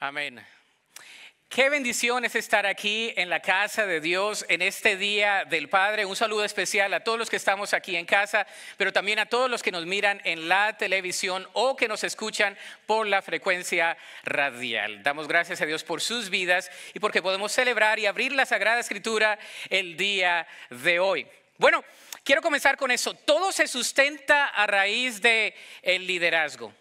Amén. Qué bendición es estar aquí en la casa de Dios en este Día del Padre. Un saludo especial a todos los que estamos aquí en casa, pero también a todos los que nos miran en la televisión o que nos escuchan por la frecuencia radial. Damos gracias a Dios por sus vidas y porque podemos celebrar y abrir la Sagrada Escritura el día de hoy. Bueno, quiero comenzar con eso. Todo se sustenta a raíz del liderazgo.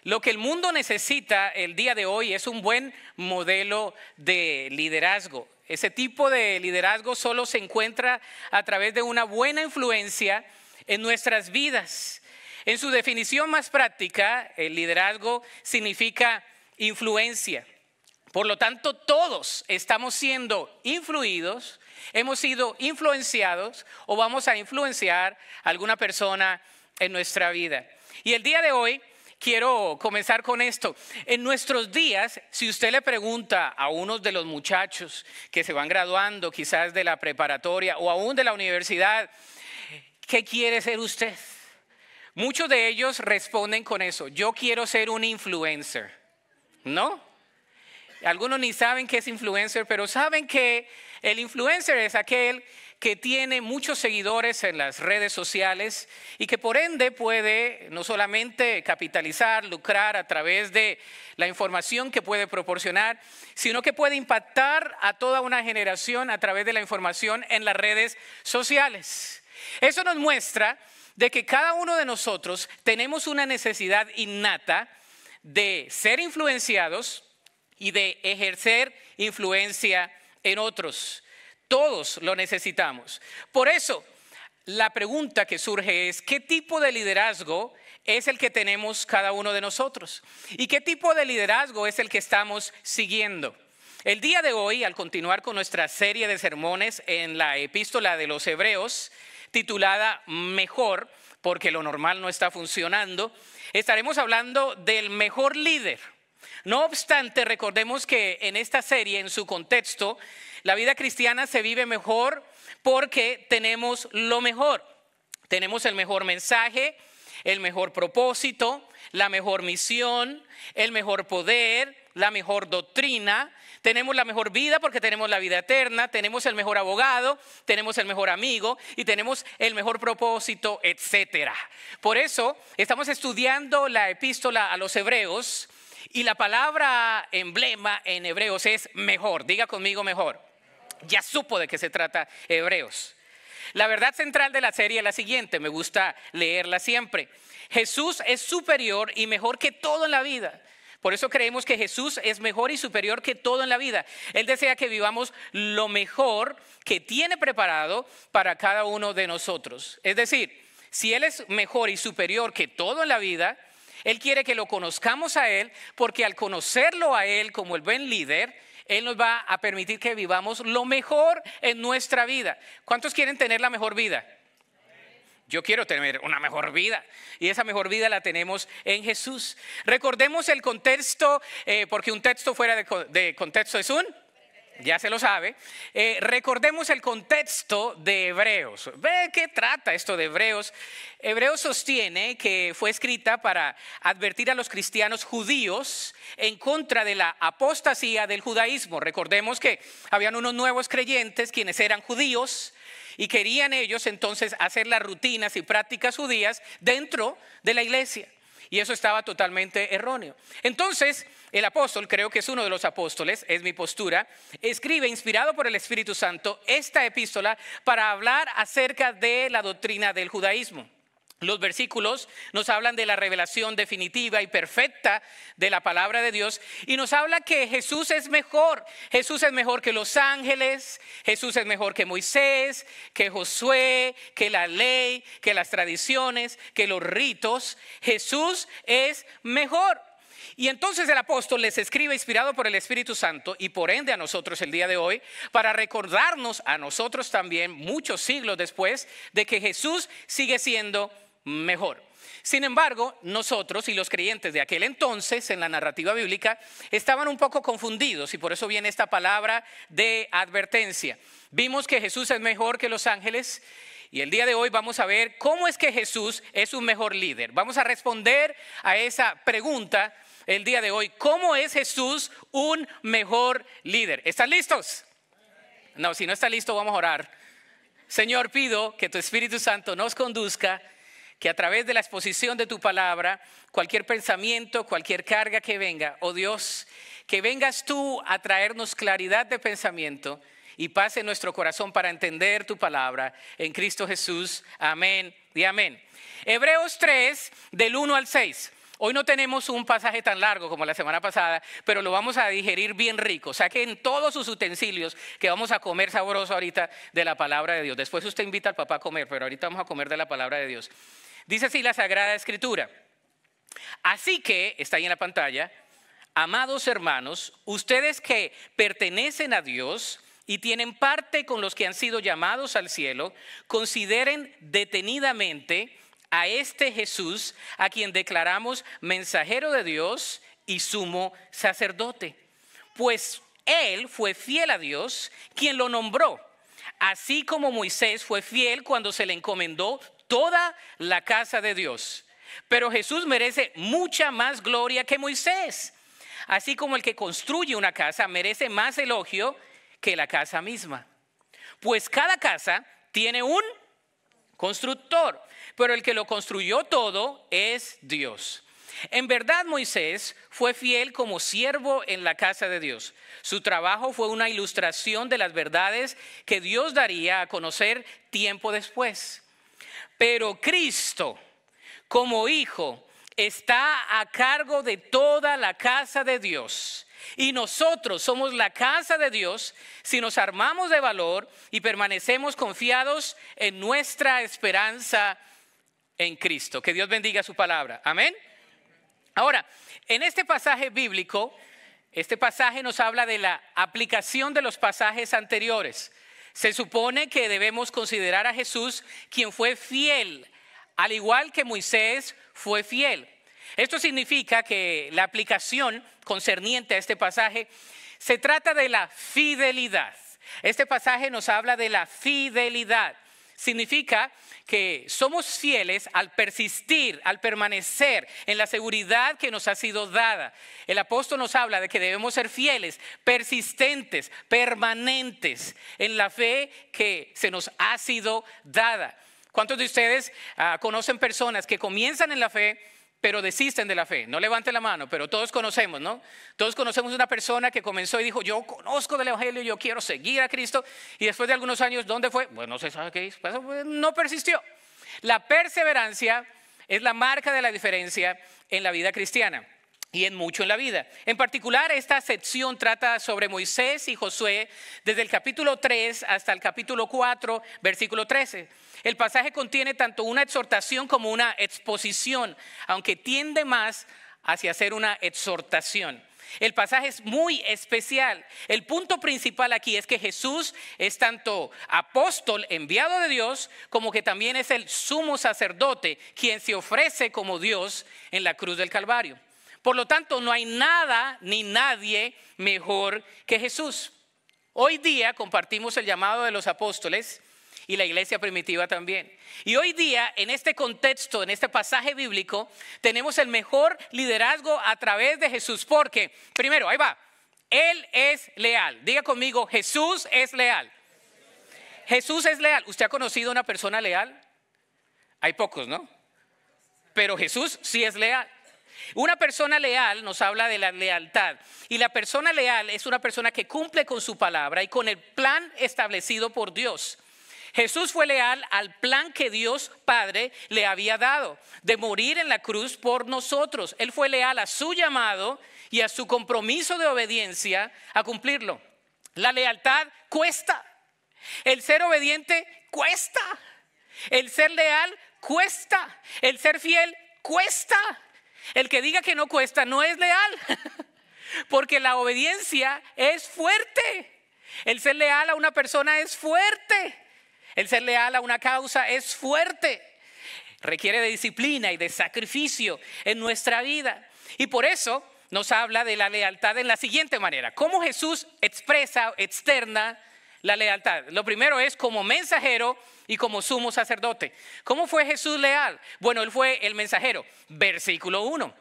Lo que el mundo necesita el día de hoy es un buen modelo de liderazgo. Ese tipo de liderazgo solo se encuentra a través de una buena influencia en nuestras vidas. En su definición más práctica, el liderazgo significa influencia. Por lo tanto, todos estamos siendo influidos, hemos sido influenciados o vamos a influenciar a alguna persona en nuestra vida. Y el día de hoy quiero comenzar con esto. En nuestros días, si usted le pregunta a unos de los muchachos que se van graduando quizás de la preparatoria o aún de la universidad, ¿qué quiere ser usted? Muchos de ellos responden con eso: yo quiero ser un influencer, ¿no? Algunos ni saben qué es influencer, pero saben que el influencer es aquel que tiene muchos seguidores en las redes sociales y que por ende puede no solamente capitalizar, lucrar a través de la información que puede proporcionar, sino que puede impactar a toda una generación a través de la información en las redes sociales. Eso nos muestra de que cada uno de nosotros tenemos una necesidad innata de ser influenciados y de ejercer influencia en otros. Todos lo necesitamos. Por eso, la pregunta que surge es: ¿qué tipo de liderazgo es el que tenemos cada uno de nosotros? ¿Y qué tipo de liderazgo es el que estamos siguiendo? El día de hoy, al continuar con nuestra serie de sermones en la epístola de los Hebreos, titulada Mejor, porque lo normal no está funcionando, estaremos hablando del mejor líder. No obstante, recordemos que en esta serie, en su contexto, la vida cristiana se vive mejor porque tenemos lo mejor. Tenemos el mejor mensaje, el mejor propósito, la mejor misión, el mejor poder, la mejor doctrina. Tenemos la mejor vida porque tenemos la vida eterna, tenemos el mejor abogado, tenemos el mejor amigo y tenemos el mejor propósito, etcétera. Por eso estamos estudiando la epístola a los Hebreos y la palabra emblema en Hebreos es mejor. Diga conmigo mejor. Ya supo de qué se trata Hebreos. La verdad central de la serie es la siguiente, me gusta leerla siempre. Jesús es superior y mejor que todo en la vida. Por eso creemos que Jesús es mejor y superior que todo en la vida. Él desea que vivamos lo mejor que tiene preparado para cada uno de nosotros. Es decir, si Él es mejor y superior que todo en la vida, Él quiere que lo conozcamos a Él, porque al conocerlo a Él como el buen líder, Él nos va a permitir que vivamos lo mejor en nuestra vida. ¿Cuántos quieren tener la mejor vida? Yo quiero tener una mejor vida y esa mejor vida la tenemos en Jesús. Recordemos el contexto, porque un texto fuera de contexto es un... Ya se lo sabe. Recordemos el contexto de Hebreos. ¿Ve qué trata esto de Hebreos? Hebreos sostiene que fue escrita para advertir a los cristianos judíos en contra de la apostasía del judaísmo. Recordemos que habían unos nuevos creyentes quienes eran judíos y querían ellos entonces hacer las rutinas y prácticas judías dentro de la iglesia. Y eso estaba totalmente erróneo. Entonces, el apóstol, creo que es uno de los apóstoles, es mi postura, escribe, inspirado por el Espíritu Santo, esta epístola para hablar acerca de la doctrina del judaísmo. Los versículos nos hablan de la revelación definitiva y perfecta de la palabra de Dios y nos habla que Jesús es mejor. Jesús es mejor que los ángeles, Jesús es mejor que Moisés, que Josué, que la ley, que las tradiciones, que los ritos. Jesús es mejor. Y entonces el apóstol les escribe inspirado por el Espíritu Santo y por ende a nosotros el día de hoy para recordarnos a nosotros también muchos siglos después de que Jesús sigue siendo mejor. Sin embargo, nosotros y los creyentes de aquel entonces en la narrativa bíblica estaban un poco confundidos y por eso viene esta palabra de advertencia. Vimos que Jesús es mejor que los ángeles y el día de hoy vamos a ver cómo es que Jesús es un mejor líder. Vamos a responder a esa pregunta el día de hoy. ¿Cómo es Jesús un mejor líder? ¿Están listos? No, si no está listo, vamos a orar. Señor, pido que tu Espíritu Santo nos conduzca, que a través de la exposición de tu palabra, cualquier pensamiento, cualquier carga que venga, oh Dios, que vengas tú a traernos claridad de pensamiento y paz en nuestro corazón para entender tu palabra. En Cristo Jesús, amén y amén. Hebreos 3, del 1 al 6. Hoy no tenemos un pasaje tan largo como la semana pasada, pero lo vamos a digerir bien rico. Saquen todos sus utensilios que vamos a comer sabroso ahorita de la palabra de Dios. Después usted invita al papá a comer, pero ahorita vamos a comer de la palabra de Dios. Dice así la Sagrada Escritura. Así que, está ahí en la pantalla, amados hermanos, ustedes que pertenecen a Dios y tienen parte con los que han sido llamados al cielo, consideren detenidamente a este Jesús, a quien declaramos mensajero de Dios y sumo sacerdote. Pues él fue fiel a Dios, quien lo nombró, así como Moisés fue fiel cuando se le encomendó toda la casa de Dios. Pero Jesús merece mucha más gloria que Moisés. Así como el que construye una casa merece más elogio que la casa misma. Pues cada casa tiene un constructor, pero el que lo construyó todo es Dios. En verdad, Moisés fue fiel como siervo en la casa de Dios. Su trabajo fue una ilustración de las verdades que Dios daría a conocer tiempo después. Pero Cristo, como hijo, está a cargo de toda la casa de Dios. Y nosotros somos la casa de Dios si nos armamos de valor y permanecemos confiados en nuestra esperanza en Cristo. Que Dios bendiga su palabra. Amén. Ahora, en este pasaje bíblico, este pasaje nos habla de la aplicación de los pasajes anteriores. Se supone que debemos considerar a Jesús quien fue fiel, al igual que Moisés fue fiel. Esto significa que la aplicación concerniente a este pasaje se trata de la fidelidad. Este pasaje nos habla de la fidelidad. Significa que somos fieles al persistir, al permanecer en la seguridad que nos ha sido dada. El apóstol nos habla de que debemos ser fieles, persistentes, permanentes en la fe que se nos ha sido dada. ¿Cuántos de ustedes conocen personas que comienzan en la fe pero desisten de la fe? No levanten la mano, pero todos conocemos, ¿no? Todos conocemos una persona que comenzó y dijo, yo conozco del evangelio, yo quiero seguir a Cristo, y después de algunos años, ¿dónde fue? Bueno, no se sabe qué hizo, pues no persistió. La perseverancia es la marca de la diferencia en la vida cristiana y en mucho en la vida. En particular, esta sección trata sobre Moisés y Josué desde el capítulo 3 hasta el capítulo 4, versículo 13. El pasaje contiene tanto una exhortación como una exposición, aunque tiende más hacia ser una exhortación. El pasaje es muy especial. El punto principal aquí es que Jesús es tanto apóstol enviado de Dios, como que también es el sumo sacerdote, quien se ofrece como Dios en la cruz del Calvario. Por lo tanto, no hay nada ni nadie mejor que Jesús. Hoy día compartimos el llamado de los apóstoles y la iglesia primitiva también. Y hoy día, en este contexto, en este pasaje bíblico, tenemos el mejor liderazgo a través de Jesús. Porque, primero, ahí va, Él es leal. Diga conmigo, Jesús es leal. Jesús es leal. ¿Usted ha conocido a una persona leal? Hay pocos, ¿no? Pero Jesús sí es leal. Una persona leal nos habla de la lealtad, y la persona leal es una persona que cumple con su palabra y con el plan establecido por Dios. Jesús fue leal al plan que Dios Padre le había dado, de morir en la cruz por nosotros. Él fue leal a su llamado y a su compromiso de obediencia a cumplirlo. La lealtad cuesta. El ser obediente cuesta. El ser leal cuesta. El ser fiel cuesta. El que diga que no cuesta no es leal, porque la obediencia es fuerte. El ser leal a una persona es fuerte. El ser leal a una causa es fuerte. Requiere de disciplina y de sacrificio en nuestra vida. Y por eso nos habla de la lealtad en la siguiente manera. ¿Cómo Jesús expresa, externa la lealtad? Lo primero es como mensajero y como sumo sacerdote. ¿Cómo fue Jesús leal? Bueno, Él fue el mensajero. Versículo 1.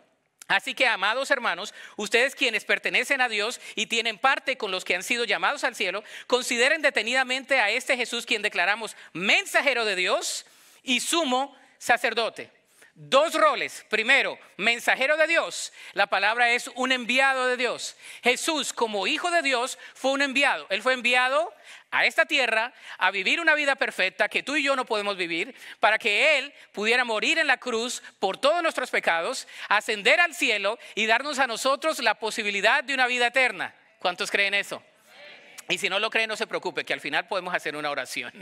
Así que, amados hermanos, ustedes quienes pertenecen a Dios y tienen parte con los que han sido llamados al cielo, consideren detenidamente a este Jesús, quien declaramos mensajero de Dios y sumo sacerdote. Dos roles. Primero, mensajero de Dios. La palabra es un enviado de Dios. Jesús, como hijo de Dios, fue un enviado. Él fue enviado a esta tierra a vivir una vida perfecta que tú y yo no podemos vivir, para que Él pudiera morir en la cruz por todos nuestros pecados, ascender al cielo y darnos a nosotros la posibilidad de una vida eterna. ¿Cuántos creen eso? Y si no lo creen, no se preocupe, que al final podemos hacer una oración.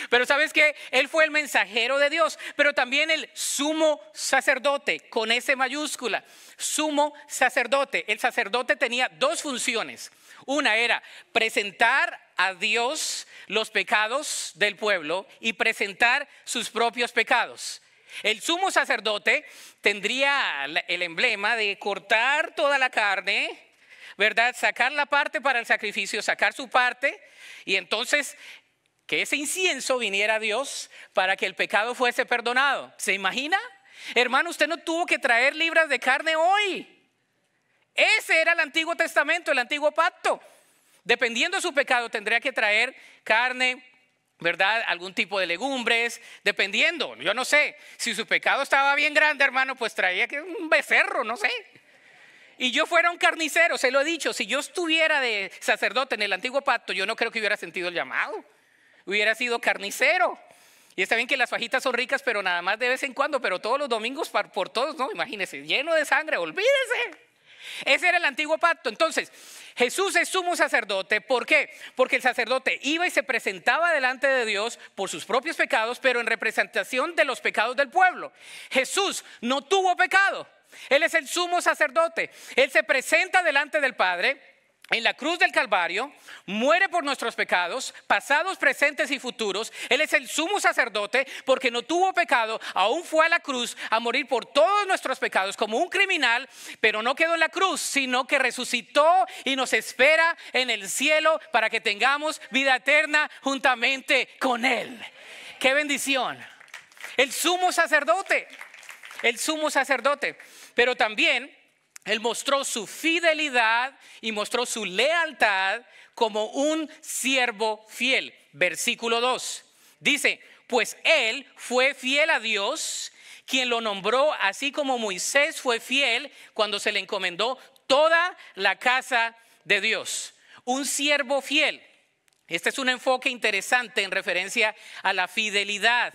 Pero ¿sabes qué? Él fue el mensajero de Dios, pero también el sumo sacerdote, con S mayúscula, sumo sacerdote. El sacerdote tenía dos funciones. Una era presentar a Dios los pecados del pueblo y presentar sus propios pecados. El sumo sacerdote tendría el emblema de cortar toda la carne, ¿verdad? Sacar la parte para el sacrificio, sacar su parte, y entonces que ese incienso viniera a Dios para que el pecado fuese perdonado. ¿Se imagina? Hermano, usted no tuvo que traer libras de carne hoy. Ese era el Antiguo Testamento, el Antiguo Pacto. Dependiendo de su pecado tendría que traer carne, ¿verdad? Algún tipo de legumbres, dependiendo. Yo no sé, si su pecado estaba bien grande, hermano, pues traía un becerro, no sé. Y yo fuera un carnicero, se lo he dicho, si yo estuviera de sacerdote en el Antiguo Pacto, yo no creo que hubiera sentido el llamado. Hubiera sido carnicero. Y está bien que las fajitas son ricas, pero nada más de vez en cuando, pero todos los domingos por todos, no, imagínense, lleno de sangre, olvídese. Ese era el Antiguo Pacto. Entonces, Jesús es sumo sacerdote. ¿Por qué? Porque el sacerdote iba y se presentaba delante de Dios por sus propios pecados, pero en representación de los pecados del pueblo. Jesús no tuvo pecado. Él es el sumo sacerdote. Él se presenta delante del Padre en la cruz del Calvario, muere por nuestros pecados, pasados, presentes y futuros. Él es el sumo sacerdote porque no tuvo pecado, aún fue a la cruz a morir por todos nuestros pecados como un criminal, pero no quedó en la cruz, sino que resucitó y nos espera en el cielo para que tengamos vida eterna juntamente con Él. ¡Qué bendición! El sumo sacerdote, pero también Él mostró su fidelidad y mostró su lealtad como un siervo fiel. Versículo 2 dice, pues Él fue fiel a Dios, quien lo nombró, así como Moisés fue fiel cuando se le encomendó toda la casa de Dios. Un siervo fiel. Este es un enfoque interesante en referencia a la fidelidad.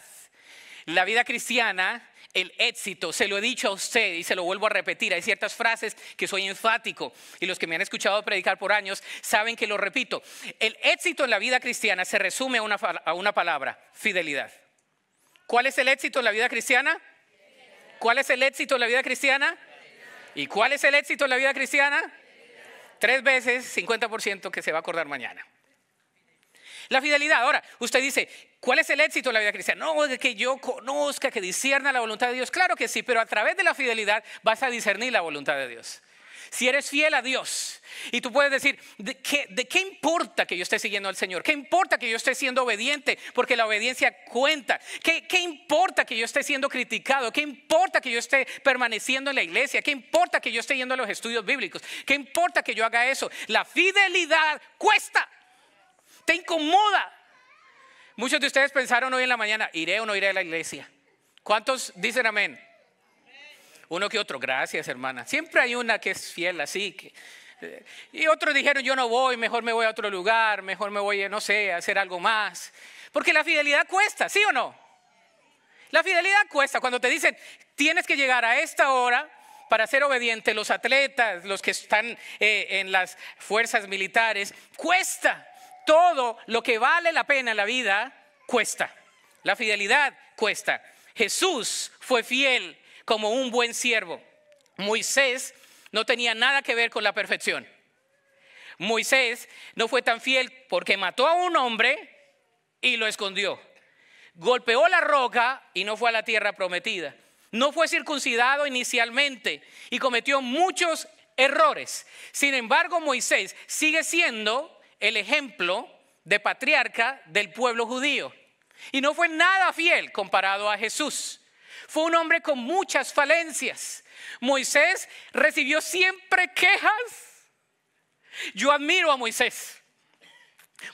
La vida cristiana, el éxito, se lo he dicho a usted y se lo vuelvo a repetir. Hay ciertas frases que soy enfático y los que me han escuchado predicar por años saben que lo repito. El éxito en la vida cristiana se resume a una palabra: fidelidad. ¿Cuál es el éxito en la vida cristiana? ¿Cuál es el éxito en la vida cristiana? ¿Y cuál es el éxito en la vida cristiana? 3 veces 50% que se va a acordar mañana. La fidelidad. Ahora, usted dice, ¿cuál es el éxito en la vida cristiana? No, de que yo conozca, que discierna la voluntad de Dios. Claro que sí, pero a través de la fidelidad vas a discernir la voluntad de Dios. Si eres fiel a Dios, y tú puedes decir, ¿de qué importa que yo esté siguiendo al Señor? ¿Qué importa que yo esté siendo obediente? Porque la obediencia cuenta. ¿Qué importa que yo esté siendo criticado? ¿Qué importa que yo esté permaneciendo en la iglesia? ¿Qué importa que yo esté yendo a los estudios bíblicos? ¿Qué importa que yo haga eso? La fidelidad cuesta. Te incomoda. Muchos de ustedes pensaron hoy en la mañana, ¿iré o no iré a la iglesia? ¿Cuántos dicen amén? Uno que otro, gracias hermana. Siempre hay una que es fiel así. Y otros dijeron, yo no voy, mejor me voy a otro lugar, mejor me voy, no sé, a hacer algo más. Porque la fidelidad cuesta, ¿sí o no? La fidelidad cuesta. Cuando te dicen, tienes que llegar a esta hora para ser obediente, los atletas, los que están en las fuerzas militares, cuesta. Todo lo que vale la pena en la vida cuesta. La fidelidad cuesta. Jesús fue fiel como un buen siervo. Moisés no tenía nada que ver con la perfección. Moisés no fue tan fiel porque mató a un hombre y lo escondió. Golpeó la roca y no fue a la tierra prometida. No fue circuncidado inicialmente y cometió muchos errores. Sin embargo, Moisés sigue siendo el ejemplo de patriarca del pueblo judío. Y no fue nada fiel comparado a Jesús. Fue un hombre con muchas falencias. Moisés recibió siempre quejas. Yo admiro a Moisés.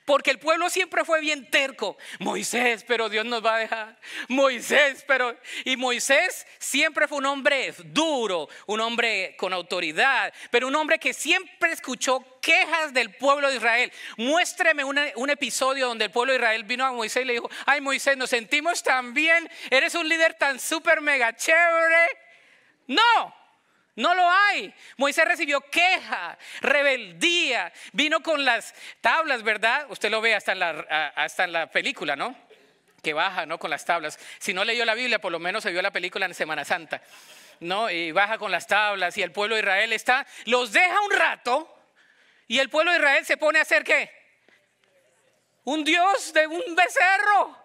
Porque el pueblo siempre fue bien terco. Moisés, pero Dios nos va a dejar. Moisés, pero... Y Moisés siempre fue un hombre duro, un hombre con autoridad, pero un hombre que siempre escuchó quejas del pueblo de Israel. Muéstreme un episodio donde el pueblo de Israel vino a Moisés y le dijo: ay, Moisés, nos sentimos tan bien, eres un líder tan súper mega chévere. No lo hay. Moisés recibió queja, rebeldía, vino con las tablas, ¿verdad? Usted lo ve hasta en la película, ¿no? Que baja, ¿no? Con las tablas. Si no leyó la Biblia, por lo menos se vio la película en Semana Santa, ¿no? Y baja con las tablas y el pueblo de Israel los deja un rato y el pueblo de Israel se pone a hacer ¿qué? Un dios de un becerro.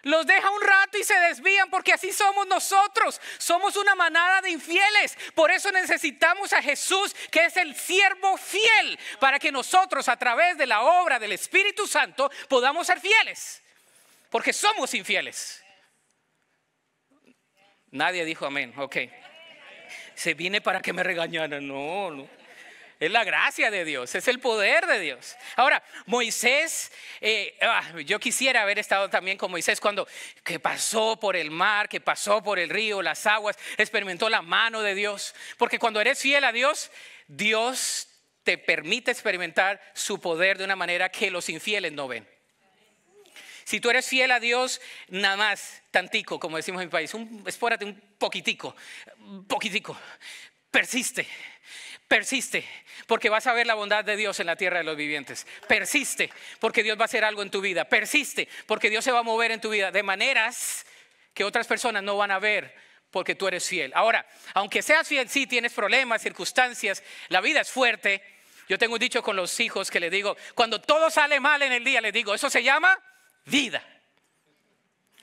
Los deja un rato y se desvían, porque así somos nosotros. Somos una manada de infieles. Por eso necesitamos a Jesús, que es el siervo fiel, para que nosotros, a través de la obra del Espíritu Santo, podamos ser fieles, porque somos infieles. Nadie dijo amén. Ok. Se viene para que me regañaran. No. Es la gracia de Dios, es el poder de Dios. Ahora, Moisés, yo quisiera haber estado también con Moisés que pasó por el mar, que pasó por el río, las aguas, experimentó la mano de Dios. Porque cuando eres fiel a Dios, Dios te permite experimentar su poder de una manera que los infieles no ven. Si tú eres fiel a Dios, nada más, tantico, como decimos en mi país, espórate un poquitico, persiste, porque vas a ver la bondad de Dios en la tierra de los vivientes. Persiste, porque Dios va a hacer algo en tu vida. Persiste, porque Dios se va a mover en tu vida de maneras que otras personas no van a ver, porque tú eres fiel. Ahora, aunque seas fiel, sí tienes problemas, circunstancias, la vida es fuerte. Yo tengo un dicho con los hijos que les digo: cuando todo sale mal en el día, les digo, eso se llama vida.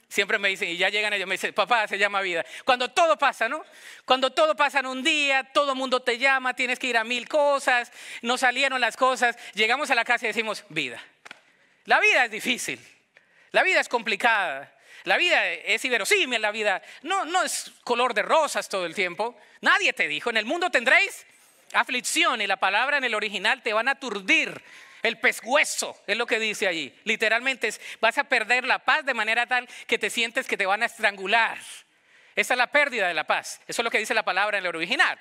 Siempre me dicen, y ya llegan ellos, me dicen: papá, se llama vida. Cuando todo pasa, ¿no? Cuando todo pasa en un día, todo el mundo te llama, tienes que ir a 1000 cosas, no salieron las cosas, llegamos a la casa y decimos: vida. La vida es difícil, la vida es complicada, la vida es inverosímil, la vida no es color de rosas todo el tiempo. Nadie te dijo: en el mundo tendréis aflicción, y la palabra en el original te van a aturdir. El pescuezo es lo que dice allí. Literalmente vas a perder la paz de manera tal que te sientes que te van a estrangular. Esa es la pérdida de la paz. Eso es lo que dice la palabra en el original.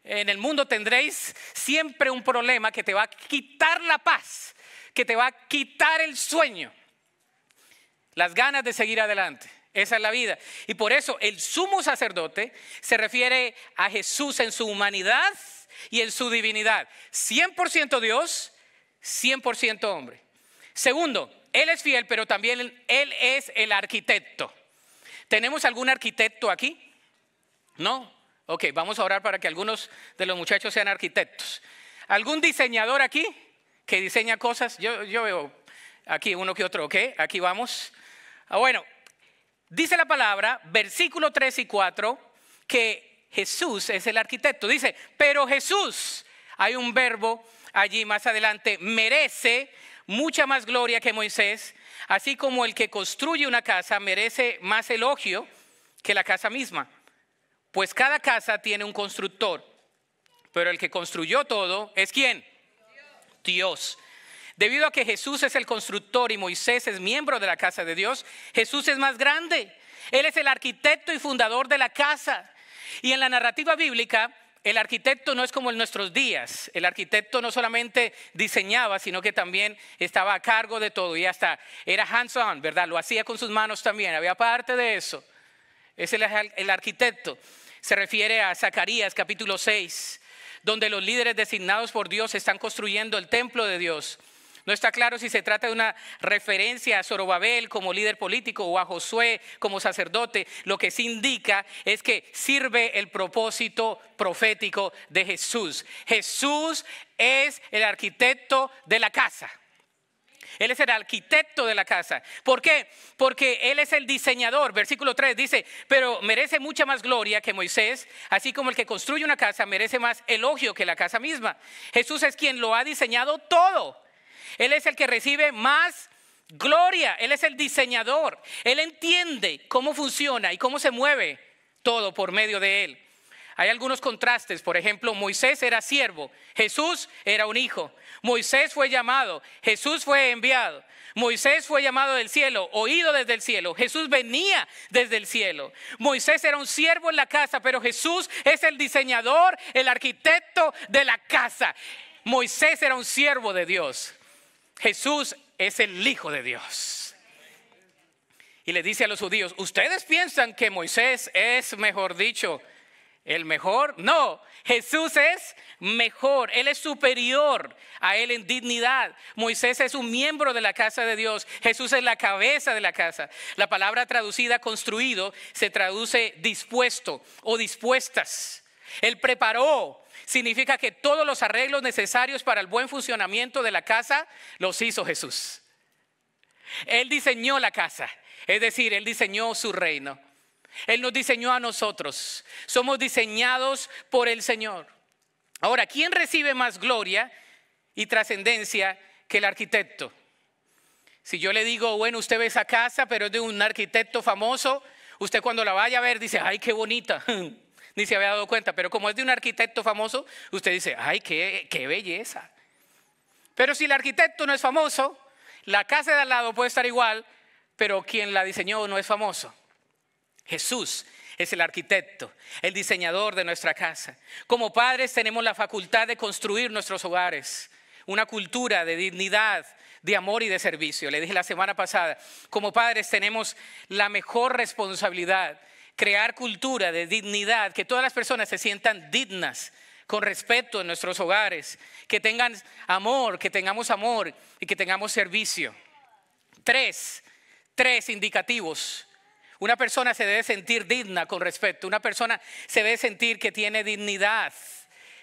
En el mundo tendréis siempre un problema que te va a quitar la paz, que te va a quitar el sueño, las ganas de seguir adelante. Esa es la vida. Y por eso el sumo sacerdote se refiere a Jesús en su humanidad y en su divinidad. 100% Dios, 100% hombre. Segundo, Él es fiel, pero también Él es el arquitecto. ¿Tenemos algún arquitecto aquí? ¿No? Ok, vamos a orar para que algunos de los muchachos sean arquitectos. ¿Algún diseñador aquí que diseña cosas? Yo veo aquí uno que otro. Ok, aquí vamos. Bueno, dice la palabra, versículo 3 y 4, que Jesús es el arquitecto. Dice: pero Jesús, hay un verbo allí más adelante, merece mucha más gloria que Moisés, así como el que construye una casa merece más elogio que la casa misma. Pues cada casa tiene un constructor, pero el que construyó todo es ¿quién? Dios. Debido a que Jesús es el constructor y Moisés es miembro de la casa de Dios, Jesús es más grande. Él es el arquitecto y fundador de la casa. Y en la narrativa bíblica, el arquitecto no es como en nuestros días. El arquitecto no solamente diseñaba, sino que también estaba a cargo de todo y hasta era hands-on, ¿verdad? Lo hacía con sus manos también, había parte de eso. Es el arquitecto. Se refiere a Zacarías capítulo 6, donde los líderes designados por Dios están construyendo el templo de Dios. No está claro si se trata de una referencia a Zorobabel como líder político o a Josué como sacerdote. Lo que sí indica es que sirve el propósito profético de Jesús. Jesús es el arquitecto de la casa. Él es el arquitecto de la casa. ¿Por qué? Porque Él es el diseñador. Versículo 3 dice: pero merece mucha más gloria que Moisés, así como el que construye una casa merece más elogio que la casa misma. Jesús es quien lo ha diseñado todo. Él es el que recibe más gloria. Él es el diseñador. Él entiende cómo funciona y cómo se mueve todo por medio de Él. Hay algunos contrastes. Por ejemplo, Moisés era siervo, Jesús era un hijo. Moisés fue llamado, Jesús fue enviado. Moisés fue llamado del cielo, oído desde el cielo. Jesús venía desde el cielo. Moisés era un siervo en la casa, pero Jesús es el diseñador, el arquitecto de la casa. Moisés era un siervo de Dios. Jesús es el Hijo de Dios. Y le dice a los judíos, ¿ustedes piensan que Moisés es, mejor dicho, el mejor? No, Jesús es mejor, Él es superior a Él en dignidad. Moisés es un miembro de la casa de Dios, Jesús es la cabeza de la casa. La palabra traducida construido se traduce dispuesto o dispuestas. Él preparó, significa que todos los arreglos necesarios para el buen funcionamiento de la casa los hizo Jesús. Él diseñó la casa, es decir, Él diseñó su reino. Él nos diseñó a nosotros. Somos diseñados por el Señor. Ahora, ¿quién recibe más gloria y trascendencia que el arquitecto? Si yo le digo, bueno, usted ve esa casa, pero es de un arquitecto famoso, usted cuando la vaya a ver dice, ay, qué bonita. Ni se había dado cuenta, pero como es de un arquitecto famoso, usted dice, ay, qué belleza. Pero si el arquitecto no es famoso, la casa de al lado puede estar igual, pero quien la diseñó no es famoso. Jesús es el arquitecto, el diseñador de nuestra casa. Como padres tenemos la facultad de construir nuestros hogares, una cultura de dignidad, de amor y de servicio. Le dije la semana pasada, como padres tenemos la mejor responsabilidad, crear cultura de dignidad, que todas las personas se sientan dignas, con respeto en nuestros hogares, que tengan amor, que tengamos amor y que tengamos servicio. Tres indicativos. Una persona se debe sentir digna con respeto. Una persona se debe sentir que tiene dignidad,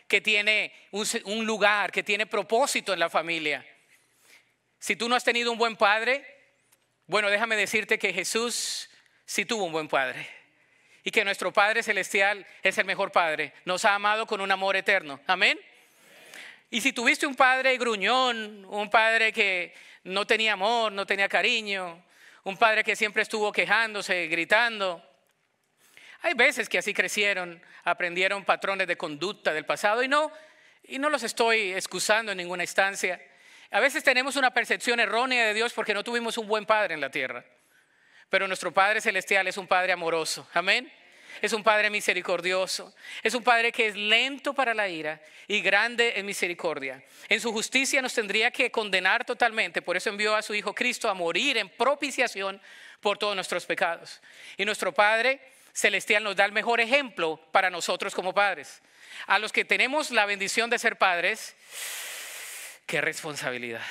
que tiene un lugar, que tiene propósito en la familia. Si tú no has tenido un buen padre, bueno, déjame decirte que Jesús sí tuvo un buen padre. Y que nuestro Padre Celestial es el mejor Padre. Nos ha amado con un amor eterno. Amén. Y si tuviste un padre gruñón, un padre que no tenía amor, no tenía cariño, un padre que siempre estuvo quejándose, gritando. Hay veces que así crecieron, aprendieron patrones de conducta del pasado y no los estoy excusando en ninguna instancia. A veces tenemos una percepción errónea de Dios porque no tuvimos un buen padre en la tierra. Pero nuestro Padre Celestial es un Padre amoroso. Amén. Es un Padre misericordioso. Es un Padre que es lento para la ira y grande en misericordia. En su justicia nos tendría que condenar totalmente. Por eso envió a su Hijo Cristo a morir en propiciación por todos nuestros pecados. Y nuestro Padre Celestial nos da el mejor ejemplo para nosotros como padres. A los que tenemos la bendición de ser padres, qué responsabilidad.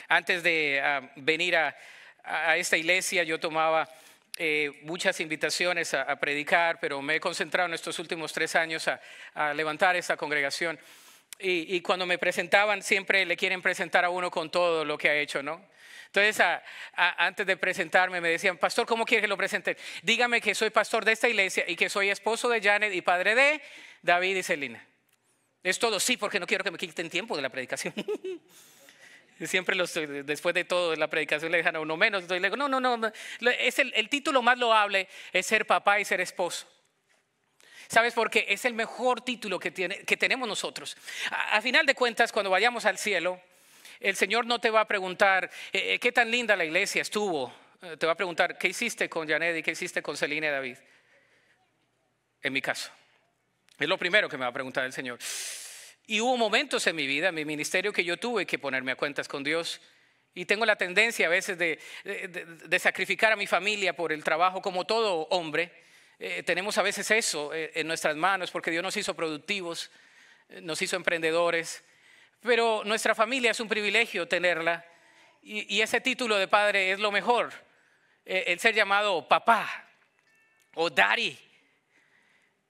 Antes de venir a esta iglesia yo tomaba muchas invitaciones a predicar, pero me he concentrado en estos últimos 3 años a levantar esta congregación. Y cuando me presentaban, siempre le quieren presentar a uno con todo lo que ha hecho, ¿no? Entonces, antes de presentarme, me decían, pastor, ¿cómo quiere que lo presente? Dígame que soy pastor de esta iglesia y que soy esposo de Janet y padre de David y Celina. Es todo, sí, porque no quiero que me quiten tiempo de la predicación. Siempre después de todo la predicación le dejan a uno menos. Entonces le digo, no. Es el título más loable es ser papá y ser esposo. ¿Sabes por qué? Es el mejor título que tenemos nosotros. A final de cuentas, cuando vayamos al cielo, el Señor no te va a preguntar qué tan linda la iglesia estuvo. Te va a preguntar qué hiciste con Janet y qué hiciste con Celina y David. En mi caso. Es lo primero que me va a preguntar el Señor. Y hubo momentos en mi vida, en mi ministerio, que yo tuve que ponerme a cuentas con Dios. Y tengo la tendencia a veces de sacrificar a mi familia por el trabajo, como todo hombre. Tenemos a veces eso en nuestras manos porque Dios nos hizo productivos, nos hizo emprendedores. Pero nuestra familia es un privilegio tenerla. Y ese título de padre es lo mejor. El ser llamado papá o daddy.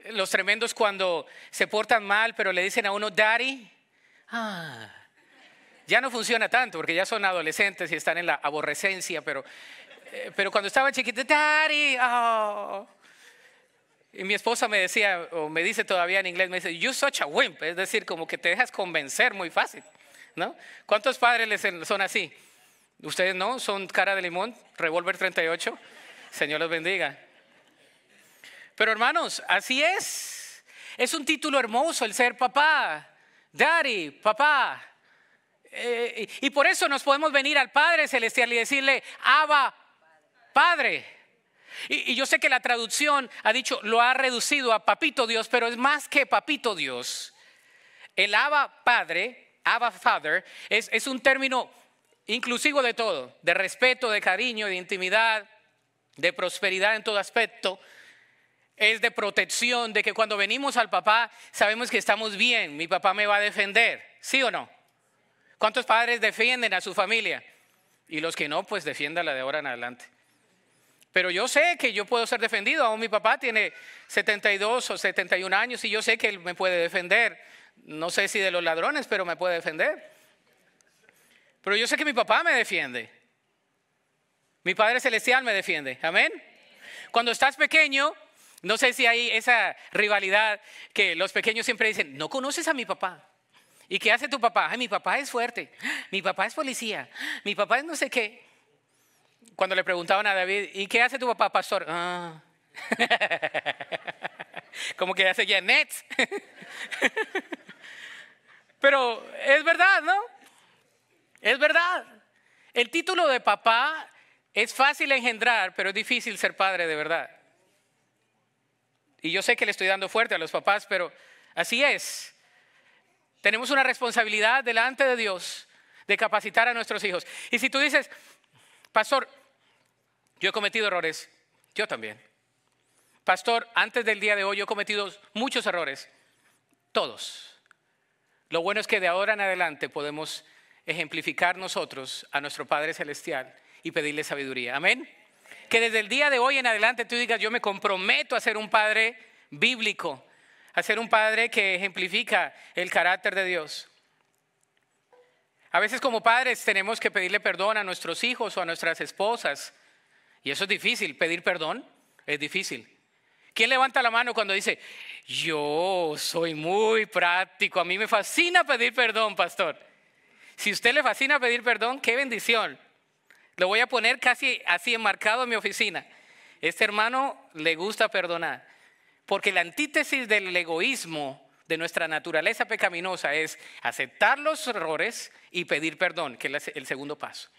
Los tremendos cuando se portan mal, pero le dicen a uno daddy, ya no funciona tanto porque ya son adolescentes y están en la aborrecencia, pero cuando estaba chiquito, daddy, oh. Y mi esposa me decía, o me dice todavía en inglés, me dice, you're such a wimp, es decir, como que te dejas convencer muy fácil, ¿no? ¿Cuántos padres son así? ¿Ustedes no? ¿Son cara de limón? ¿Revolver 38? Señor los bendiga. Pero hermanos, así es. Es un título hermoso el ser papá, daddy, papá. Y por eso nos podemos venir al Padre Celestial y decirle, Abba, Padre. Y yo sé que la traducción ha dicho, lo ha reducido a papito Dios, pero es más que papito Dios. El Abba Padre, Abba Father, es un término inclusivo de todo, de respeto, de cariño, de intimidad, de prosperidad en todo aspecto. Es de protección, de que cuando venimos al papá sabemos que estamos bien, mi papá me va a defender, ¿sí o no? ¿Cuántos padres defienden a su familia? Y los que no, pues defiéndala de ahora en adelante. Pero yo sé que yo puedo ser defendido, aún mi papá tiene 72 o 71 años y yo sé que él me puede defender. No sé si de los ladrones, pero me puede defender. Pero yo sé que mi papá me defiende. Mi Padre Celestial me defiende. Amén. Cuando estás pequeño, no sé si hay esa rivalidad que los pequeños siempre dicen, no conoces a mi papá. ¿Y qué hace tu papá? Ay, mi papá es fuerte. Mi papá es policía. Mi papá es no sé qué. Cuando le preguntaban a David, ¿y qué hace tu papá, pastor? Como que hace Janet. Pero es verdad, ¿no? Es verdad. El título de papá es fácil engendrar, pero es difícil ser padre de verdad. Y yo sé que le estoy dando fuerte a los papás, pero así es. Tenemos una responsabilidad delante de Dios de capacitar a nuestros hijos. Y si tú dices, pastor, yo he cometido errores, yo también. Pastor, antes del día de hoy yo he cometido muchos errores, todos. Lo bueno es que de ahora en adelante podemos ejemplificar nosotros a nuestro Padre Celestial y pedirle sabiduría. Amén. Que desde el día de hoy en adelante tú digas, yo me comprometo a ser un padre bíblico, a ser un padre que ejemplifica el carácter de Dios. A veces como padres tenemos que pedirle perdón a nuestros hijos o a nuestras esposas. Y eso es difícil, pedir perdón es difícil. ¿Quién levanta la mano cuando dice, yo soy muy práctico, a mí me fascina pedir perdón, pastor? Si a usted le fascina pedir perdón, qué bendición. Lo voy a poner casi así enmarcado en mi oficina. Este hermano le gusta perdonar. Porque la antítesis del egoísmo de nuestra naturaleza pecaminosa es aceptar los errores y pedir perdón, que es el segundo paso.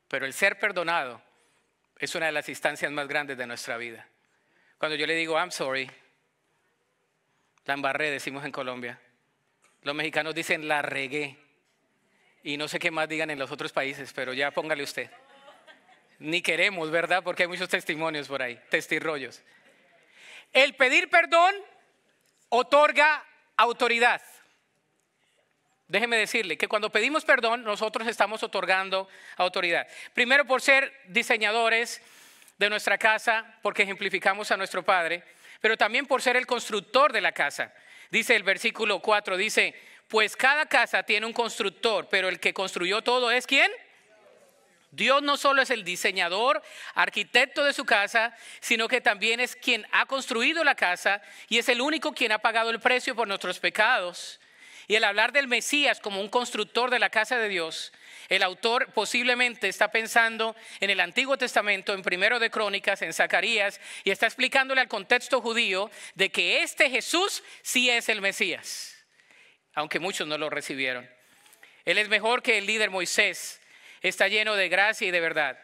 Pero el ser perdonado es una de las instancias más grandes de nuestra vida. Cuando yo le digo, I'm sorry, la embarré, decimos en Colombia. Los mexicanos dicen, la regué. Y no sé qué más digan en los otros países, pero ya póngale usted. Ni queremos, ¿verdad? Porque hay muchos testimonios por ahí, testirrollos. El pedir perdón otorga autoridad. Déjeme decirle que cuando pedimos perdón, nosotros estamos otorgando autoridad. Primero por ser diseñadores de nuestra casa, porque ejemplificamos a nuestro Padre, pero también por ser el constructor de la casa. Dice el versículo 4, dice, pues cada casa tiene un constructor, pero el que construyó todo es ¿quién? Dios no solo es el diseñador, arquitecto de su casa, sino que también es quien ha construido la casa y es el único quien ha pagado el precio por nuestros pecados. Y el hablar del Mesías como un constructor de la casa de Dios, el autor posiblemente está pensando en el Antiguo Testamento, en Primero de Crónicas, en Zacarías, y está explicándole al contexto judío de que este Jesús sí es el Mesías, aunque muchos no lo recibieron. Él es mejor que el líder Moisés, está lleno de gracia y de verdad.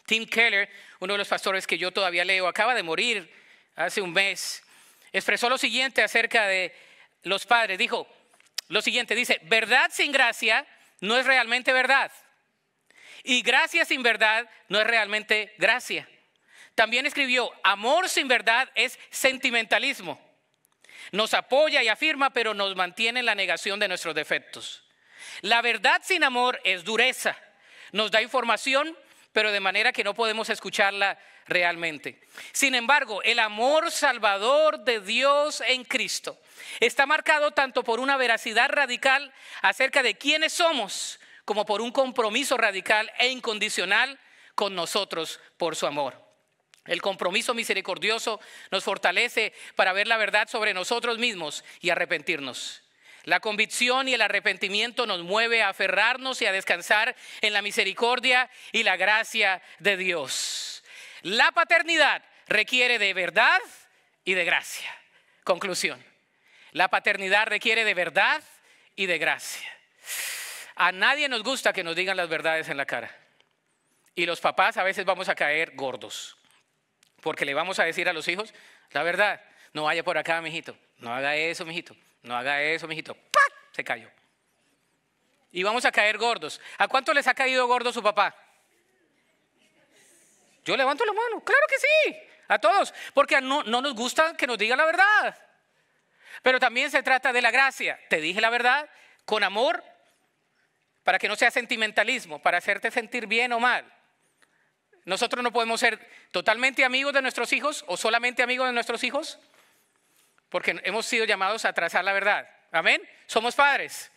Tim Keller, uno de los pastores que yo todavía leo, acaba de morir hace un mes, expresó lo siguiente acerca de los padres. Dijo lo siguiente, dice, verdad sin gracia no es realmente verdad. Y gracia sin verdad no es realmente gracia. También escribió, amor sin verdad es sentimentalismo. Nos apoya y afirma, pero nos mantiene en la negación de nuestros defectos. La verdad sin amor es dureza. Nos da información, pero de manera que no podemos escucharla realmente. Sin embargo, el amor salvador de Dios en Cristo está marcado tanto por una veracidad radical acerca de quiénes somos, como por un compromiso radical e incondicional con nosotros por su amor. El compromiso misericordioso nos fortalece para ver la verdad sobre nosotros mismos y arrepentirnos. La convicción y el arrepentimiento nos mueve a aferrarnos y a descansar en la misericordia y la gracia de Dios. La paternidad requiere de verdad y de gracia. Conclusión. La paternidad requiere de verdad y de gracia. A nadie nos gusta que nos digan las verdades en la cara. Y los papás a veces vamos a caer gordos. Porque le vamos a decir a los hijos la verdad. No vaya por acá, mijito. No haga eso, mijito. No haga eso, mijito. ¡Pac! Se cayó. Y vamos a caer gordos. ¿A cuánto les ha caído gordo su papá? Yo levanto la mano. Claro que sí. A todos. Porque no nos gusta que nos digan la verdad. Pero también se trata de la gracia. Te dije la verdad con amor para que no sea sentimentalismo, para hacerte sentir bien o mal. Nosotros no podemos ser totalmente amigos de nuestros hijos o solamente amigos de nuestros hijos porque hemos sido llamados a trazar la verdad. Amén. Somos padres.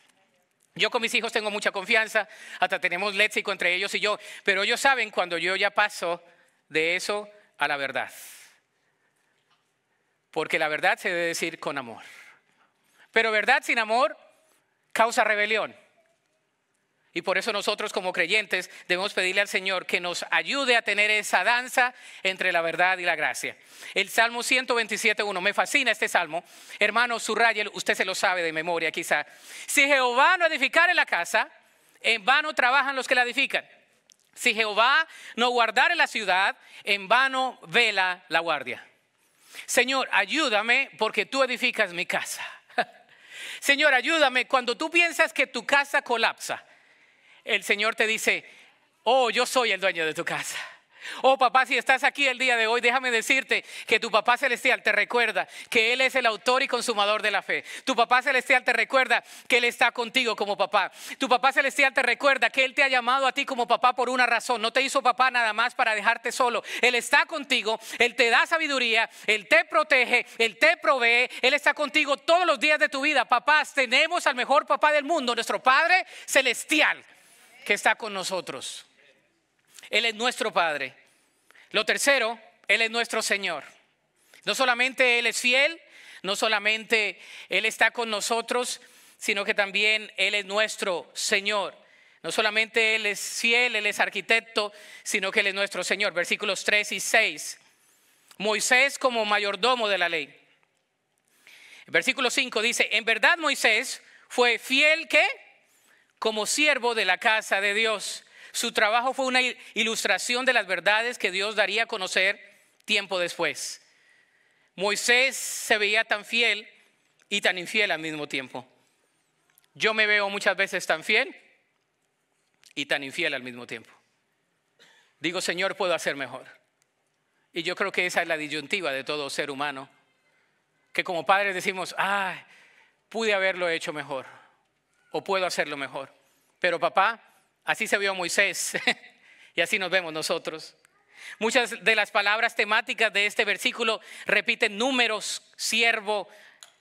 Yo con mis hijos tengo mucha confianza, hasta tenemos léxico entre ellos y yo, pero ellos saben cuando yo ya paso de eso a la verdad. Porque la verdad se debe decir con amor. Pero verdad sin amor causa rebelión. Y por eso nosotros como creyentes debemos pedirle al Señor que nos ayude a tener esa danza entre la verdad y la gracia. El Salmo 127:1, me fascina este salmo. Hermano, subraye, usted se lo sabe de memoria quizá. Si Jehová no edificare la casa, en vano trabajan los que la edifican. Si Jehová no guardare la ciudad, en vano vela la guardia. Señor, ayúdame porque tú edificas mi casa. Señor, ayúdame cuando tú piensas que tu casa colapsa. El Señor te dice, oh, yo soy el dueño de tu casa. Oh, papá, si estás aquí el día de hoy, déjame decirte que tu papá celestial te recuerda que Él es el autor y consumador de la fe. Tu papá celestial te recuerda que Él está contigo como papá. Tu papá celestial te recuerda que Él te ha llamado a ti como papá por una razón. No te hizo papá nada más para dejarte solo. Él está contigo, Él te da sabiduría, Él te protege, Él te provee. Él está contigo todos los días de tu vida. Papás, tenemos al mejor papá del mundo, nuestro Padre celestial, que está con nosotros. Él es nuestro Padre. Lo tercero, Él es nuestro Señor. No solamente Él es fiel, no solamente Él está con nosotros, sino que también Él es nuestro Señor. No solamente Él es fiel, Él es arquitecto, sino que Él es nuestro Señor. Versículos 3 y 6. Moisés como mayordomo de la ley. Versículo 5 dice, en verdad Moisés fue fiel, ¿qué? Como siervo de la casa de Dios. Su trabajo fue una ilustración de las verdades que Dios daría a conocer tiempo después. Moisés se veía tan fiel y tan infiel al mismo tiempo. Yo me veo muchas veces tan fiel y tan infiel al mismo tiempo. Digo, Señor, puedo hacer mejor. Y yo creo que esa es la disyuntiva de todo ser humano. Que como padres decimos, pude haberlo hecho mejor. O puedo hacerlo mejor. Pero papá, así se vio Moisés y así nos vemos nosotros. Muchas de las palabras temáticas de este versículo repiten números, siervo,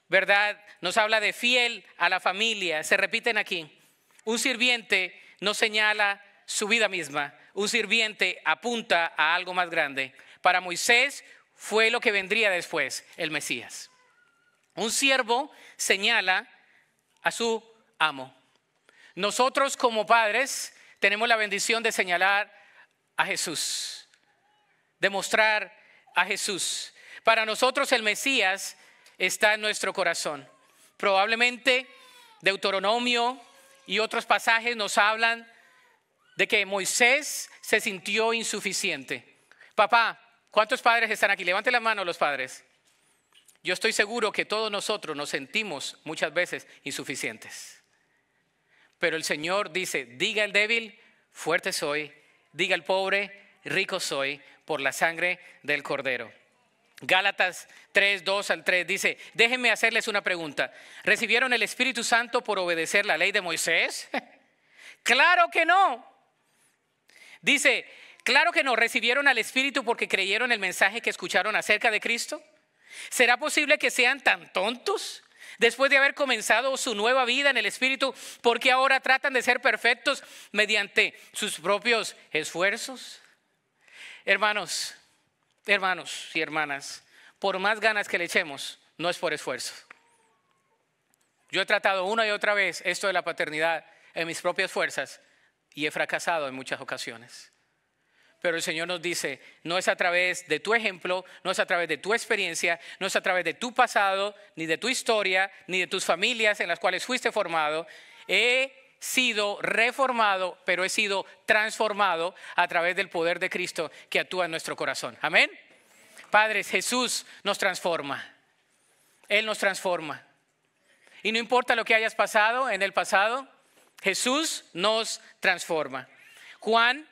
¿verdad? Nos habla de fiel a la familia, se repiten aquí. Un sirviente no señala su vida misma, un sirviente apunta a algo más grande. Para Moisés fue lo que vendría después, el Mesías. Un siervo señala a su amo. Nosotros como padres tenemos la bendición de señalar a Jesús, de mostrar a Jesús. Para nosotros el Mesías está en nuestro corazón. Probablemente Deuteronomio y otros pasajes nos hablan de que Moisés se sintió insuficiente. Papá, ¿cuántos padres están aquí? Levanten la mano los padres. Yo estoy seguro que todos nosotros nos sentimos muchas veces insuficientes. Pero el Señor dice, diga el débil, fuerte soy, diga el pobre, rico soy, por la sangre del Cordero. Gálatas 3, 2 al 3 dice, déjenme hacerles una pregunta. ¿Recibieron el Espíritu Santo por obedecer la ley de Moisés? Claro que no. Dice, claro que no. ¿Recibieron al Espíritu porque creyeron el mensaje que escucharon acerca de Cristo? ¿Será posible que sean tan tontos? Después de haber comenzado su nueva vida en el Espíritu, ¿por qué ahora tratan de ser perfectos mediante sus propios esfuerzos? Hermanos y hermanas, por más ganas que le echemos, no es por esfuerzo. Yo he tratado una y otra vez esto de la paternidad en mis propias fuerzas y he fracasado en muchas ocasiones. Pero el Señor nos dice, no es a través de tu ejemplo, no es a través de tu experiencia, no es a través de tu pasado, ni de tu historia, ni de tus familias en las cuales fuiste formado. He sido reformado, pero he sido transformado a través del poder de Cristo que actúa en nuestro corazón. Amén. Padres, Jesús nos transforma. Él nos transforma. Y no importa lo que hayas pasado en el pasado, Jesús nos transforma. Juan,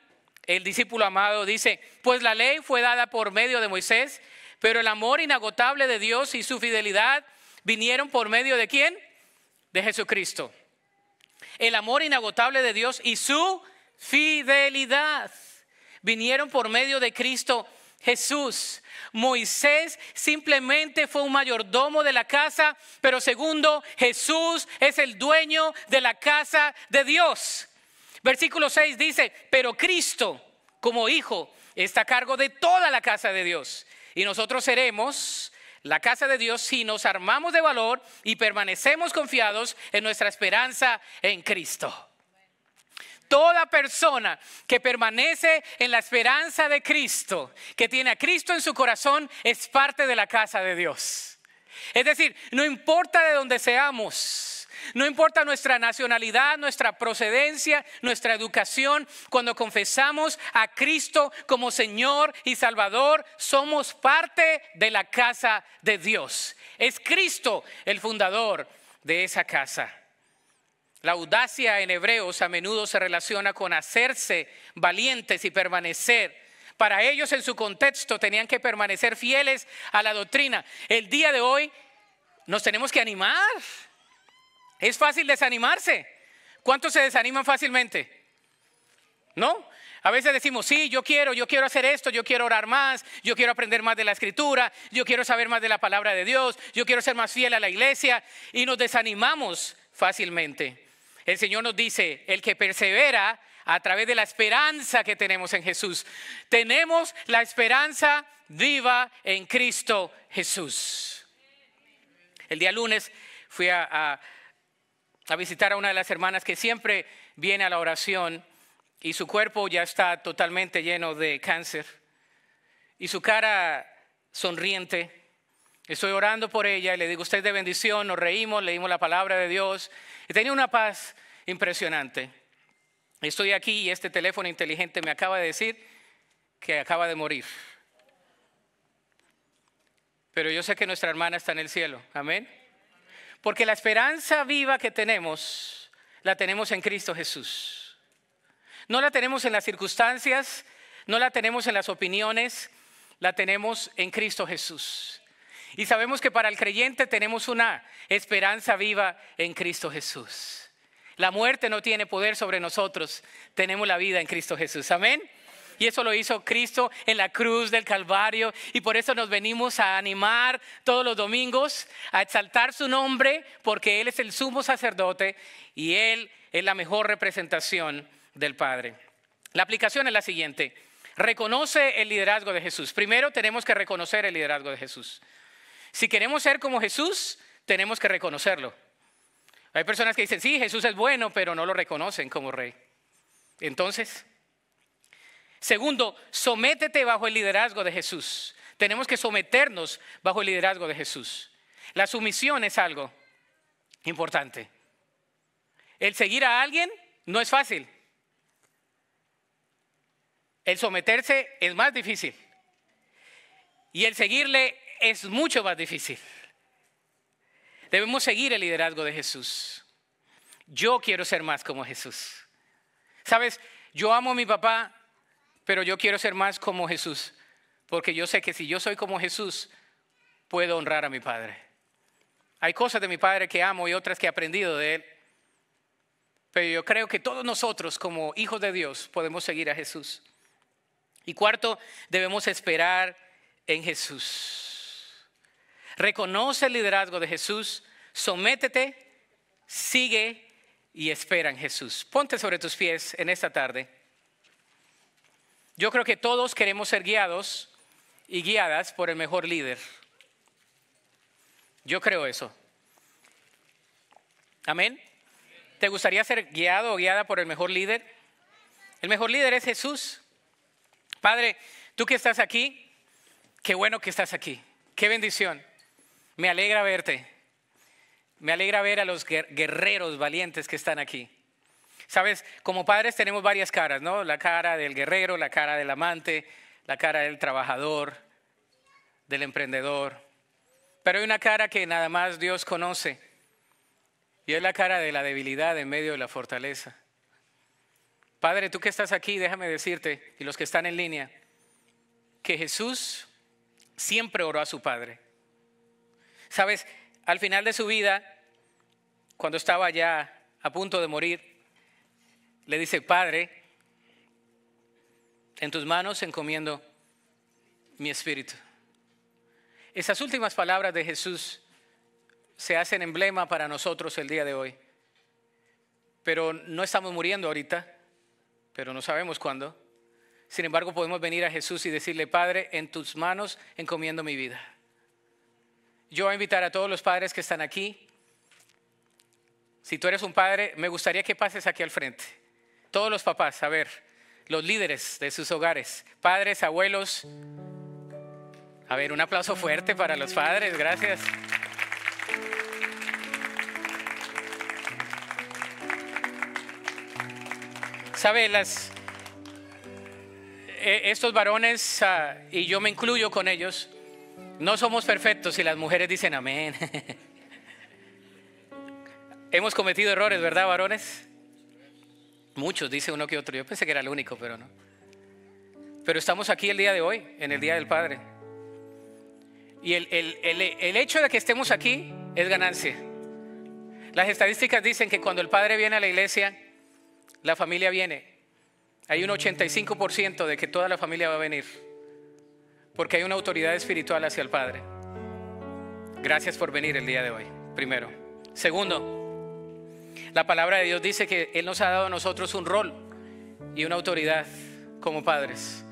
el discípulo amado, dice, pues la ley fue dada por medio de Moisés, pero el amor inagotable de Dios y su fidelidad vinieron por medio ¿de quién? De Jesucristo. El amor inagotable de Dios y su fidelidad vinieron por medio de Cristo Jesús. Moisés simplemente fue un mayordomo de la casa, pero segundo, Jesús es el dueño de la casa de Dios. Versículo 6 dice, pero Cristo como hijo está a cargo de toda la casa de Dios. Y nosotros seremos la casa de Dios si nos armamos de valor y permanecemos confiados en nuestra esperanza en Cristo. Toda persona que permanece en la esperanza de Cristo, que tiene a Cristo en su corazón, es parte de la casa de Dios. Es decir, no importa de dónde seamos, no importa nuestra nacionalidad, nuestra procedencia, nuestra educación, cuando confesamos a Cristo como Señor y Salvador, somos parte de la casa de Dios. Es Cristo el fundador de esa casa. La audacia en Hebreos a menudo se relaciona con hacerse valientes y permanecer. Para ellos en su contexto tenían que permanecer fieles a la doctrina. El día de hoy nos tenemos que animar. Es fácil desanimarse. ¿Cuántos se desaniman fácilmente? ¿No? A veces decimos, sí, yo quiero hacer esto, yo quiero orar más, yo quiero aprender más de la Escritura, yo quiero saber más de la palabra de Dios, yo quiero ser más fiel a la iglesia, y nos desanimamos fácilmente. El Señor nos dice, el que persevera a través de la esperanza que tenemos en Jesús. Tenemos la esperanza viva en Cristo Jesús. El día lunes fui a visitar a una de las hermanas que siempre viene a la oración y su cuerpo ya está totalmente lleno de cáncer y su cara sonriente. Estoy orando por ella y le digo, usted es de bendición, nos reímos, leímos la palabra de Dios y tenía una paz impresionante. Estoy aquí y este teléfono inteligente me acaba de decir que acaba de morir. Pero yo sé que nuestra hermana está en el cielo, amén. Porque la esperanza viva que tenemos, la tenemos en Cristo Jesús. No la tenemos en las circunstancias, no la tenemos en las opiniones, la tenemos en Cristo Jesús. Y sabemos que para el creyente tenemos una esperanza viva en Cristo Jesús. La muerte no tiene poder sobre nosotros, tenemos la vida en Cristo Jesús, amén. Y eso lo hizo Cristo en la cruz del Calvario. Y por eso nos venimos a animar todos los domingos, a exaltar su nombre, porque Él es el sumo sacerdote y Él es la mejor representación del Padre. La aplicación es la siguiente. Reconoce el liderazgo de Jesús. Primero tenemos que reconocer el liderazgo de Jesús. Si queremos ser como Jesús, tenemos que reconocerlo. Hay personas que dicen, sí, Jesús es bueno, pero no lo reconocen como rey. Entonces, segundo, sométete bajo el liderazgo de Jesús. Tenemos que someternos bajo el liderazgo de Jesús. La sumisión es algo importante. El seguir a alguien no es fácil. El someterse es más difícil. Y el seguirle es mucho más difícil. Debemos seguir el liderazgo de Jesús. Yo quiero ser más como Jesús. ¿Sabes? Yo amo a mi papá, pero yo quiero ser más como Jesús. Porque yo sé que si yo soy como Jesús, puedo honrar a mi padre. Hay cosas de mi padre que amo y otras que he aprendido de él. Pero yo creo que todos nosotros como hijos de Dios podemos seguir a Jesús. Y cuarto, debemos esperar en Jesús. Reconoce el liderazgo de Jesús, sométete, sigue y espera en Jesús. Ponte sobre tus pies en esta tarde. Yo creo que todos queremos ser guiados y guiadas por el mejor líder. Yo creo eso. Amén. ¿Te gustaría ser guiado o guiada por el mejor líder? El mejor líder es Jesús. Padre, tú que estás aquí, qué bueno que estás aquí. Qué bendición. Me alegra verte. Me alegra ver a los guerreros valientes que están aquí. Sabes, como padres tenemos varias caras, ¿no? La cara del guerrero, la cara del amante, la cara del trabajador, del emprendedor. Pero hay una cara que nada más Dios conoce. Y es la cara de la debilidad en medio de la fortaleza. Padre, tú que estás aquí, déjame decirte, y los que están en línea, que Jesús siempre oró a su Padre. Sabes, al final de su vida, cuando estaba ya a punto de morir, le dice: Padre, en tus manos encomiendo mi espíritu. Esas últimas palabras de Jesús se hacen emblema para nosotros el día de hoy. Pero no estamos muriendo ahorita, pero no sabemos cuándo. Sin embargo, podemos venir a Jesús y decirle: Padre, en tus manos encomiendo mi vida. Yo voy a invitar a todos los padres que están aquí. Si tú eres un padre, me gustaría que pases aquí al frente. Todos los papás, a ver, los líderes de sus hogares, padres, abuelos. A ver, un aplauso fuerte para los padres, gracias. ¿Sabe? Estos varones, y yo me incluyo con ellos, no somos perfectos y las mujeres dicen amén. Hemos cometido errores, ¿verdad, varones? Muchos, dice uno que otro. Yo pensé que era el único, pero no. Pero estamos aquí el día de hoy, en el Día del Padre. Y el hecho de que estemos aquí es ganancia. Las estadísticas dicen que cuando el padre viene a la iglesia, la familia viene. Hay un 85% de que toda la familia va a venir, porque hay una autoridad espiritual hacia el Padre. Gracias por venir el día de hoy, primero. Segundo, la palabra de Dios dice que Él nos ha dado a nosotros un rol y una autoridad como padres.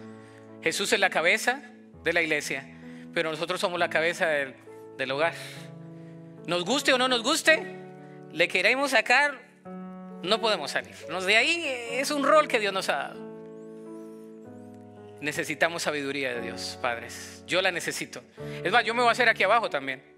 Jesús es la cabeza de la iglesia, pero nosotros somos la cabeza del hogar. Nos guste o no nos guste, le queremos sacar, no podemos salir. De ahí es un rol que Dios nos ha dado. Necesitamos sabiduría de Dios, padres. Yo la necesito. Es más, yo me voy a hacer aquí abajo también.